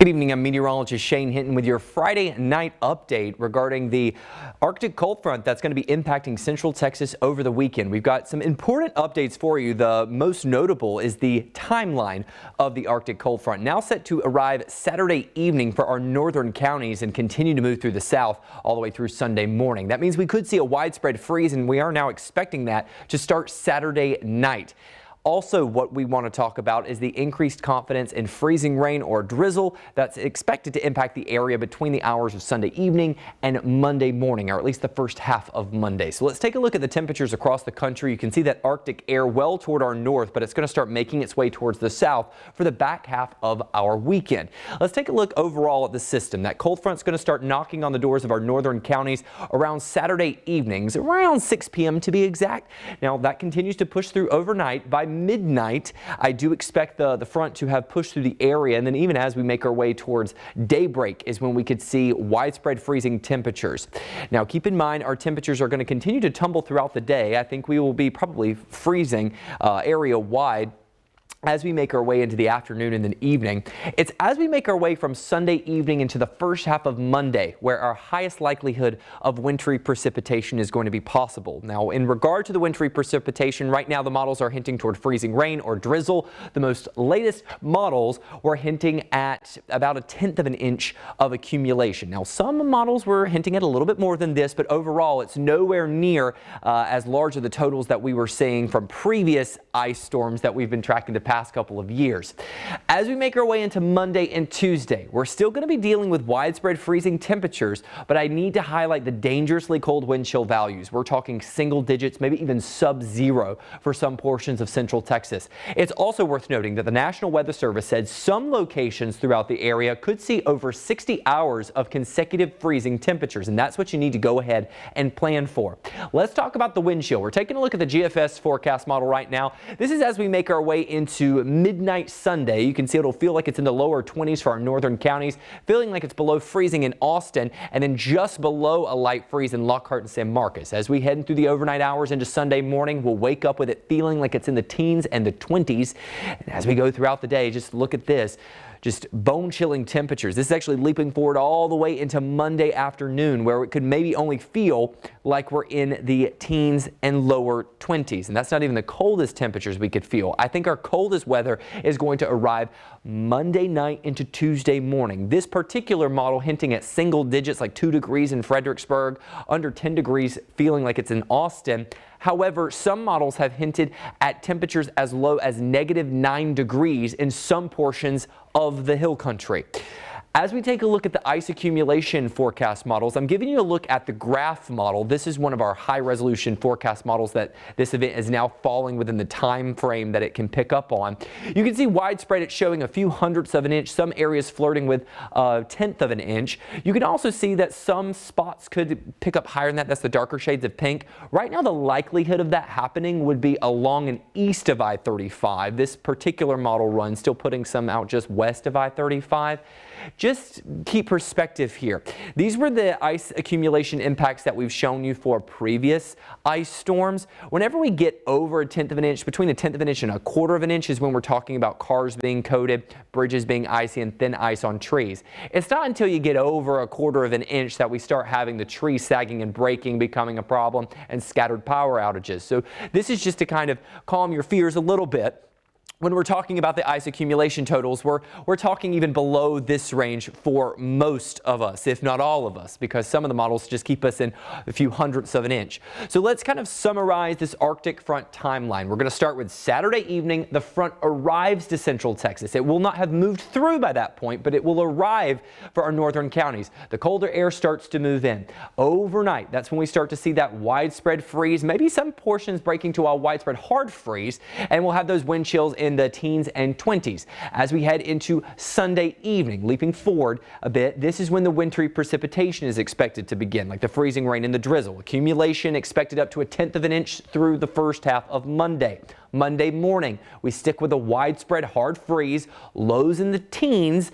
Good evening, I'm meteorologist Shane Hinton with your Friday night update regarding the Arctic cold front that's going to be impacting central Texas over the weekend. We've got some important updates for you. The most notable is the timeline of the Arctic cold front, now set to arrive Saturday evening for our northern counties and continue to move through the south all the way through Sunday morning. That means we could see a widespread freeze, and we are now expecting that to start Saturday night. Also, what we want to talk about is the increased confidence in freezing rain or drizzle that's expected to impact the area between the hours of Sunday evening and Monday morning, or at least the first half of Monday. So let's take a look at the temperatures across the country. You can see that Arctic air well toward our north, but it's going to start making its way towards the south for the back half of our weekend. Let's take a look overall at the system. That cold front's going to start knocking on the doors of our northern counties around Saturday evenings, around 6 p.m. to be exact. Now, that continues to push through overnight. By midnight, I do expect the front to have pushed through the area, and then even as we make our way towards daybreak is when we could see widespread freezing temperatures. Now, keep in mind our temperatures are going to continue to tumble throughout the day. I think we will be probably freezing area wide as we make our way into the afternoon and then evening. It's as we make our way from Sunday evening into the first half of Monday where our highest likelihood of wintry precipitation is going to be possible. Now, in regard to the wintry precipitation, right now the models are hinting toward freezing rain or drizzle. The most latest models were hinting at about 1/10 of an inch of accumulation. Now, some models were hinting at a little bit more than this, but overall it's nowhere near as large of the totals that we were seeing from previous ice storms that we've been tracking the past couple of years. As we make our way into Monday and Tuesday, we're still going to be dealing with widespread freezing temperatures, but I need to highlight the dangerously cold wind chill values. We're talking single digits, maybe even sub-zero for some portions of central Texas. It's also worth noting that the National Weather Service said some locations throughout the area could see over 60 hours of consecutive freezing temperatures, and that's what you need to go ahead and plan for. Let's talk about the wind chill. We're taking a look at the GFS forecast model right now. This is as we make our way into midnight Sunday. You can see it'll feel like it's in the lower 20s for our northern counties, feeling like it's below freezing in Austin, and then just below a light freeze in Lockhart and San Marcos. As we head through the overnight hours into Sunday morning, we'll wake up with it feeling like it's in the teens and the 20s. And as we go throughout the day, just look at this. Just bone-chilling temperatures. This is actually leaping forward all the way into Monday afternoon, where it could maybe only feel like we're in the teens and lower 20s. And that's not even the coldest temperatures we could feel. I think our coldest weather is going to arrive Monday night into Tuesday morning. This particular model hinting at single digits, like 2 degrees in Fredericksburg, under 10 degrees feeling like it's in Austin. However, some models have hinted at temperatures as low as -9 degrees in some portions of the hill country. As we take a look at the ice accumulation forecast models, I'm giving you a look at the graph model. This is one of our high resolution forecast models that this event is now falling within the time frame that it can pick up on. You can see widespread it's showing a few hundredths of an inch, some areas flirting with 1/10 of an inch. You can also see that some spots could pick up higher than that. That's the darker shades of pink. Right now the likelihood of that happening would be along and east of I-35. This particular model run still putting some out just west of I-35. Just keep perspective here. These were the ice accumulation impacts that we've shown you for previous ice storms. Whenever we get over 1/10 of an inch, between 1/10 of an inch and 1/4 of an inch is when we're talking about cars being coated, bridges being icy, and thin ice on trees. It's not until you get over 1/4 of an inch that we start having the trees sagging and breaking becoming a problem and scattered power outages. So this is just to kind of calm your fears a little bit. When we're talking about the ice accumulation totals, we're talking even below this range for most of us, if not all of us, because some of the models just keep us in a few hundredths of an inch. So let's kind of summarize this Arctic front timeline. We're going to start with Saturday evening. The front arrives to central Texas. It will not have moved through by that point, but it will arrive for our northern counties. The colder air starts to move in. Overnight, that's when we start to see that widespread freeze, maybe some portions breaking to a widespread hard freeze, and we'll have those wind chills in the teens and 20s. As we head into Sunday evening, leaping forward a bit, this is when the wintry precipitation is expected to begin, like the freezing rain and the drizzle. Accumulation expected up to 1/10 of an inch through the first half of Monday. Monday morning, we stick with a widespread hard freeze, lows in the teens,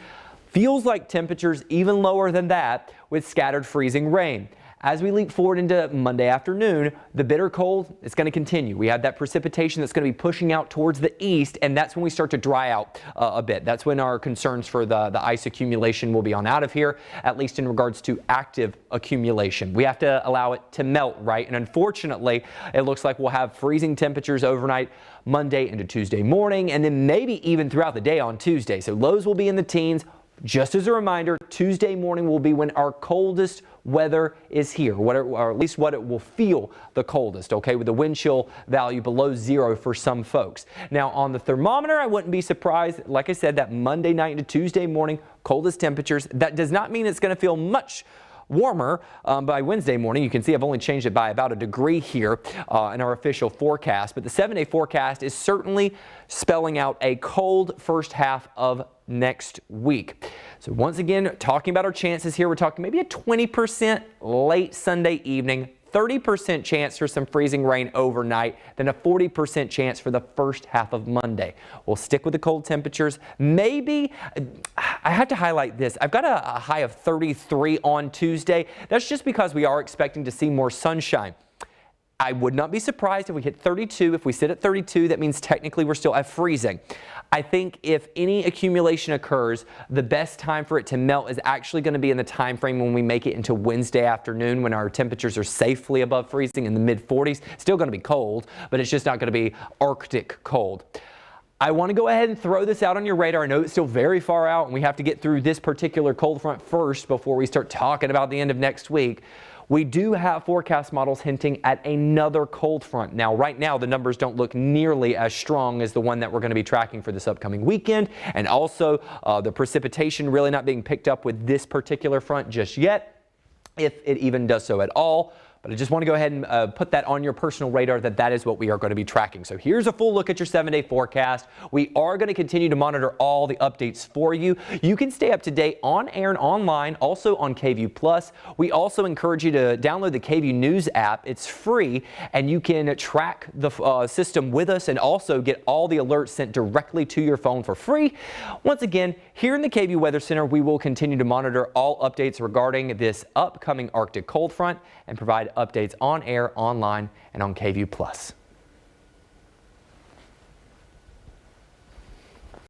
feels like temperatures even lower than that with scattered freezing rain. As we leap forward into Monday afternoon, the bitter cold is going to continue. We have that precipitation that's going to be pushing out towards the east, and that's when we start to dry out a bit. That's when our concerns for the ice accumulation will be on out of here, at least in regards to active accumulation. We have to allow it to melt, right? And unfortunately, it looks like we'll have freezing temperatures overnight Monday into Tuesday morning, and then maybe even throughout the day on Tuesday. So lows will be in the teens. Just as a reminder, Tuesday morning will be when our coldest weather is here, or at least what it will feel the coldest, okay, with the wind chill value below 0 for some folks. Now, on the thermometer, I wouldn't be surprised, like I said, that Monday night into Tuesday morning, coldest temperatures. That does not mean it's going to feel much warmer by Wednesday morning. You can see I've only changed it by about a degree here in our official forecast, but the 7-day forecast is certainly spelling out a cold first half of next week. So once again, talking about our chances here, we're talking maybe a 20% late Sunday evening, 30% chance for some freezing rain overnight, then a 40% chance for the first half of Monday. We'll stick with the cold temperatures. Maybe, I have to highlight this, I've got a high of 33 on Tuesday. That's just because we are expecting to see more sunshine. I would not be surprised if we hit 32. If we sit at 32, that means technically we're still at freezing. I think if any accumulation occurs, the best time for it to melt is actually going to be in the time frame when we make it into Wednesday afternoon, when our temperatures are safely above freezing in the mid 40s. Still going to be cold, but it's just not going to be Arctic cold. I want to go ahead and throw this out on your radar. I know it's still very far out and we have to get through this particular cold front first before we start talking about the end of next week. We do have forecast models hinting at another cold front. Now, right now, the numbers don't look nearly as strong as the one that we're going to be tracking for this upcoming weekend. And also, the precipitation really not being picked up with this particular front just yet, if it even does so at all. But I just want to go ahead and put that on your personal radar that is what we are going to be tracking. So here's a full look at your 7-day forecast. We are going to continue to monitor all the updates for you. You can stay up to date on air and online, also on KVUE+. We also encourage you to download the KVUE News app. It's free, and you can track the system with us and also get all the alerts sent directly to your phone for free. Once again, here in the KVUE Weather Center, we will continue to monitor all updates regarding this upcoming Arctic cold front and provide updates on air, online, and on KVUE+.